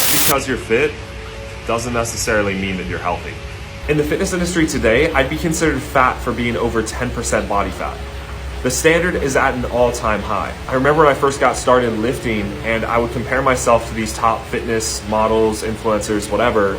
Just because you're fit doesn't necessarily mean that you're healthy. In the fitness industry today, I'd be considered fat for being over 10% body fat. The standard is at an all-time high. I remember when I first got started lifting and I would compare myself to these top fitness models, influencers, whatever,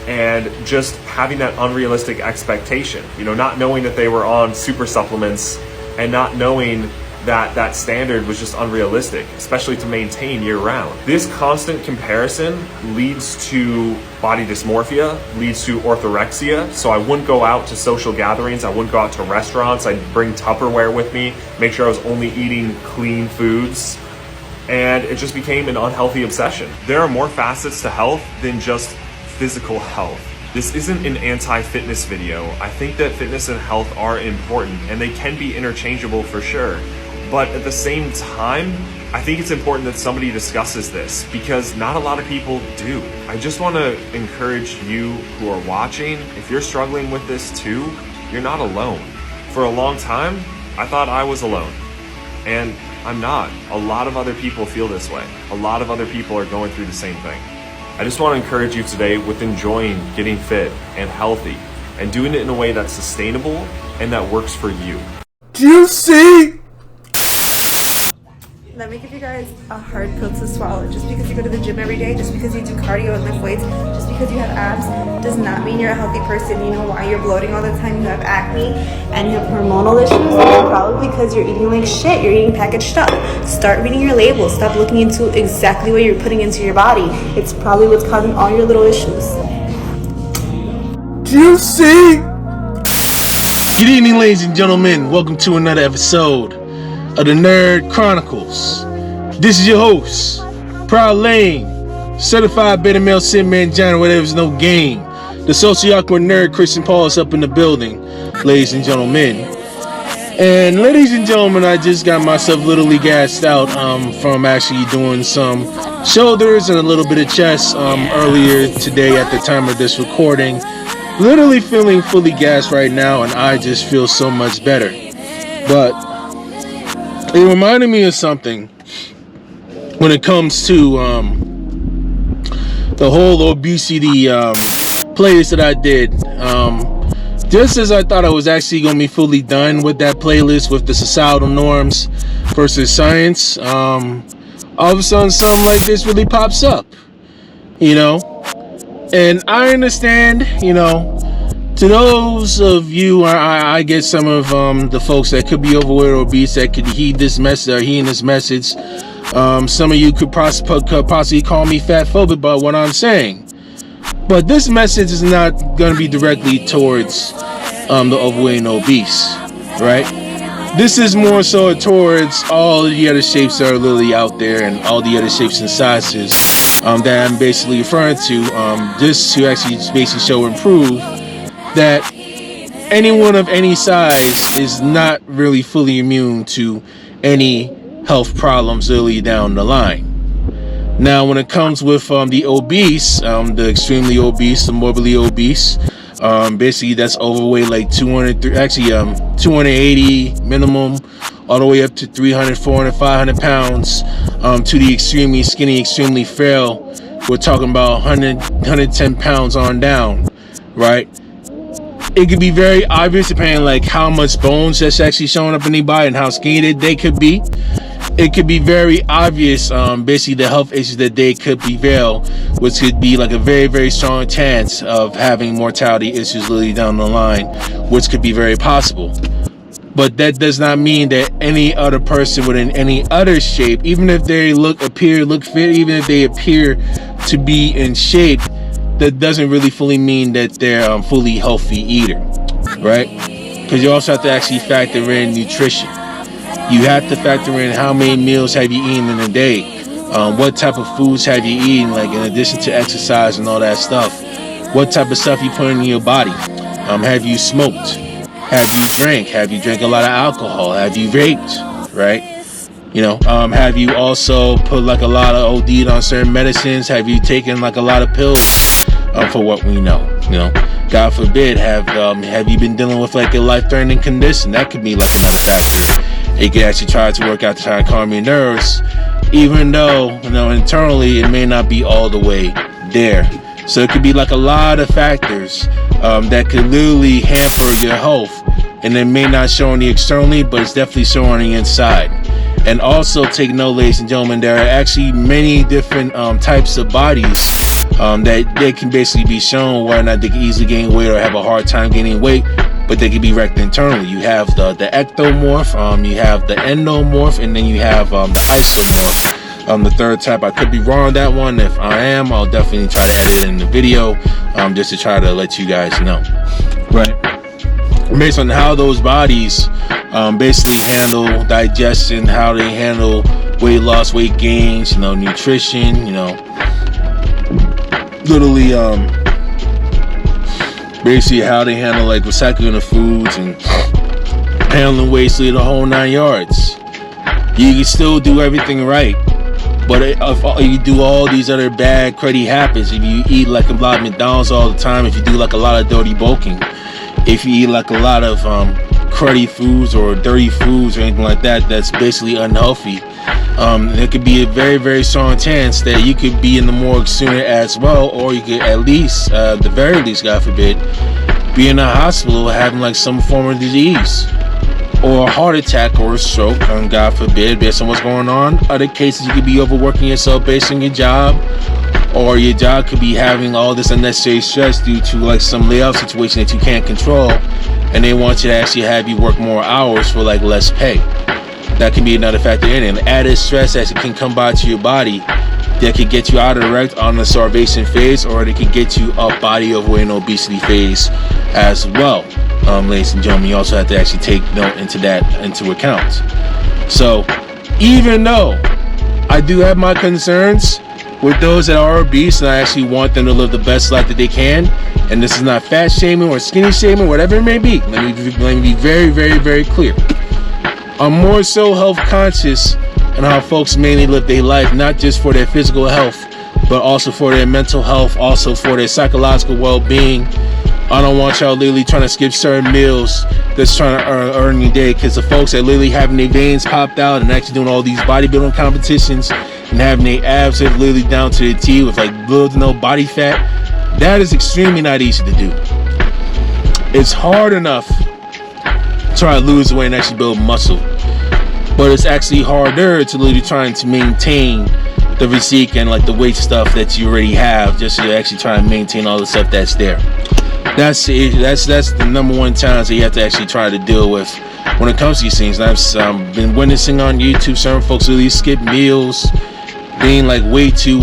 and just having that unrealistic expectation, not knowing that they were on super supplements and not knowing that that standard was just unrealistic, especially to maintain year round. This constant comparison leads to body dysmorphia, leads to orthorexia. So I wouldn't go out to social gatherings, I wouldn't go out to restaurants, I'd bring Tupperware with me, make sure I was only eating clean foods, and it just became an unhealthy obsession. There are more facets to health than just physical health. This isn't an anti-fitness video. I think that fitness and health are important and they can be interchangeable for sure. But at the same time, I think it's important that somebody discusses this because not a lot of people do. I just want to encourage you who are watching, if you're struggling with this too, you're not alone. For a long time, I thought I was alone, and I'm not. A lot of other people feel this way. A lot of other people are going through the same thing. I just want to encourage you today with enjoying getting fit and healthy and doing it in a way that's sustainable and that works for you. Do you see? Let me give you guys a hard pill to swallow. Just because you go to the gym every day, just because you do cardio and lift weights, just because you have abs, does not mean you're a healthy person. You know why you're bloating all the time, you have acne, and you have hormonal issues? Probably because you're eating like shit, you're eating packaged stuff. Start reading your labels, stop looking into exactly what you're putting into your body. It's probably what's causing all your little issues. Do you see? Good evening, ladies and gentlemen. Welcome to another episode of the Nerd Chronicles. This is your host, Proud Lane, certified beta male Sid Manjana, where there's no game. The socially awkward nerd Christian Paul is up in the building, ladies and gentlemen. And ladies and gentlemen, I just got myself literally gassed out from actually doing some shoulders and a little bit of chest earlier today at the time of this recording. Literally feeling fully gassed right now, and I just feel so much better. But it reminded me of something when it comes to the whole obesity playlist that I did. Just as I thought I was actually going to be fully done with that playlist with the societal norms versus science, all of a sudden something like this really pops up, And I understand, to those of you, I get some of the folks that could be overweight or obese that could heed this message or hearing this message. Some of you could possibly call me fat phobic about what I'm saying. But this message is not going to be directly towards the overweight and obese, right? This is more so towards all the other shapes that are literally out there and all the other shapes and sizes that I'm basically referring to, just to actually basically show and prove that anyone of any size is not really fully immune to any health problems early down the line. Now, when it comes with the obese, the extremely obese, the morbidly obese, basically that's overweight like 280 minimum, all the way up to 300, 400, 500 pounds, to the extremely skinny, extremely frail. We're talking about 100, 110 pounds on down, right? It could be very obvious depending like how much bones that's actually showing up in their body and how skinny they could be. It could be very obvious, basically the health issues that they could prevail, which could be like a very, very strong chance of having mortality issues literally down the line, which could be very possible. But that does not mean that any other person within any other shape, even if they look fit, even if they appear to be in shape, that doesn't really fully mean that they're a fully healthy eater, right? Because you also have to actually factor in nutrition. You have to factor in how many meals have you eaten in a day, what type of foods have you eaten, like in addition to exercise and all that stuff. What type of stuff you put in your body? Have you smoked? Have you drank? Have you drank a lot of alcohol? Have you vaped? Right? Have you also put like a lot of OD on certain medicines? Have you taken like a lot of pills? For what we know, God forbid, have you been dealing with like a life-threatening condition? That could be like another factor You can actually try to work out to try to calm your nerves, even though, you know, internally it may not be all the way there. So it could be like a lot of factors that could literally hamper your health, and it may not show on the externally, but it's definitely showing on the inside. And also take note, ladies and gentlemen, there are actually many different types of bodies that they can basically be shown whether or not they can easily gain weight or have a hard time gaining weight, but they can be wrecked internally. You have the ectomorph, you have the endomorph, and then you have the isomorph. The third type, I could be wrong on that one. If I am, I'll definitely try to edit it in the video just to try to let you guys know. Right. Based on how those bodies basically handle digestion, how they handle weight loss, weight gains, you know, nutrition, you know, literally basically how they handle like recycling of foods and handling waste, the whole 9 yards. You can still do everything right, but if you do all these other bad cruddy habits, if you eat like a lot of McDonald's all the time, if you do like a lot of dirty bulking, if you eat like a lot of cruddy foods or dirty foods or anything like that, that's basically unhealthy, there could be a very, very strong chance that you could be in the morgue sooner as well, or you could at least, the very least, God forbid, be in a hospital having like some form of disease or a heart attack or a stroke, God forbid, based on what's going on. Other cases, you could be overworking yourself based on your job, or your job could be having all this unnecessary stress due to like some layoff situation that you can't control, and they want you to actually have you work more hours for like less pay. That can be another factor in it. And added stress that can come by to your body that could get you out of direct on the starvation phase, or they could get you up body overweight and obesity phase as well. Ladies and gentlemen, you also have to actually take note into account. So even though I do have my concerns with those that are obese, and I actually want them to live the best life that they can, and this is not fat shaming or skinny shaming, whatever it may be, let me be very, very, very clear. I'm more so health conscious and how folks mainly live their life, not just for their physical health, but also for their mental health, also for their psychological well-being. I don't want y'all literally trying to skip certain meals that's trying to earn your day, because the folks that literally having their veins popped out and actually doing all these bodybuilding competitions and having their abs that literally down to their T with like little to no body fat, that is extremely not easy to do. It's hard enough to try to lose weight and actually build muscle, but it's actually harder to literally trying to maintain the physique and like the weight stuff that you already have, just to actually try and maintain all the stuff that's there. That's the number one challenge that you have to actually try to deal with when it comes to these things. And I've been witnessing on YouTube certain folks really skip meals, being like way too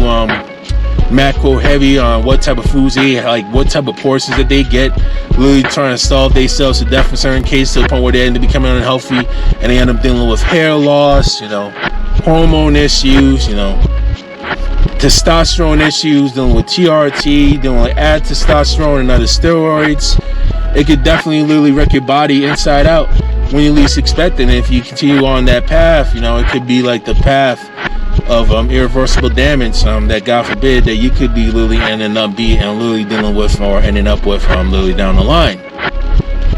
macro heavy on what type of foods they eat, like what type of portions that they get, literally trying to starve themselves to death in certain cases, to the point where they end up becoming unhealthy and they end up dealing with hair loss, you know, hormone issues, you know, testosterone issues, dealing with TRT, dealing with add testosterone and other steroids. It could definitely literally wreck your body inside out when you least expect it. And if you continue on that path, you know, it could be like the path of irreversible damage that, God forbid, that you could be literally ending up dealing with or ending up with literally down the line.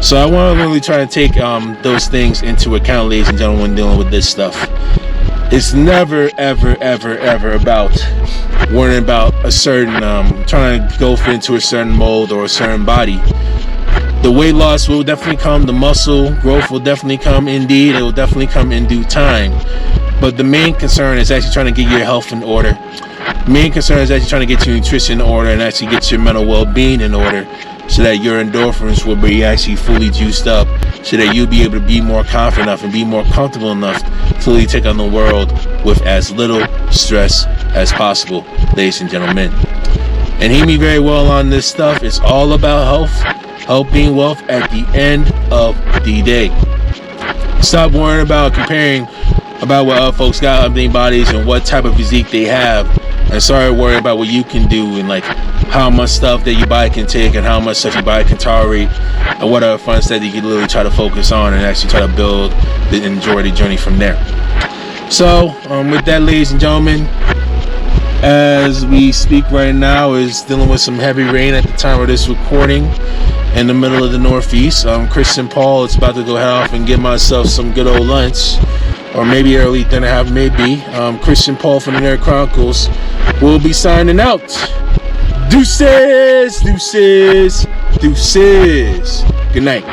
So I want to really try to take those things into account, ladies and gentlemen, when dealing with this stuff. It's never, ever, ever, ever about worrying about a certain, trying to go fit into a certain mold or a certain body. The weight loss will definitely come. The muscle growth will definitely come. Indeed, it will definitely come in due time. But the main concern is actually trying to get your health in order. The main concern is actually trying to get your nutrition in order and actually get your mental well-being in order, so that your endorphins will be actually fully juiced up, so that you'll be able to be more confident enough and be more comfortable enough to really take on the world with as little stress as possible, ladies and gentlemen. And hear me very well on this stuff. It's all about health being wealth at the end of the day. Stop worrying about comparing about what other folks got on their bodies and what type of physique they have, and start worrying about what you can do and like how much stuff that your body can take and how much stuff your body can tolerate, and what other fun stuff you can literally try to focus on and actually try to build and enjoy the journey from there. So with that, ladies and gentlemen, as we speak right now, is dealing with some heavy rain at the time of this recording in the middle of the Northeast. Christian Paul is about to go head off and get myself some good old lunch, or maybe early dinner, have maybe. Christian Paul from the Nerd Chronicles will be signing out. Deuces, deuces, deuces. Good night.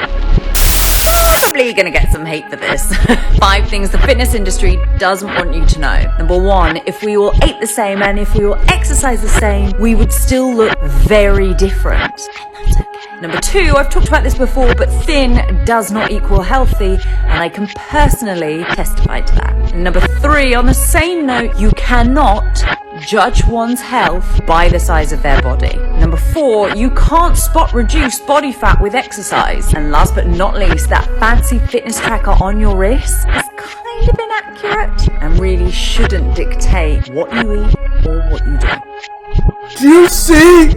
Probably gonna get some hate for this. 5 things the fitness industry doesn't want you to know. Number 1, if we all ate the same and if we all exercised the same, we would still look very different. And that's okay. Number 2, I've talked about this before, but thin does not equal healthy, and I can personally testify to that. And number 3, on the same note, you cannot judge one's health by the size of their body. Number 4, you can't spot reduce body fat with exercise. And last but not least, that fancy fitness tracker on your wrist is kind of inaccurate and really shouldn't dictate what you eat or what you do. Do you see?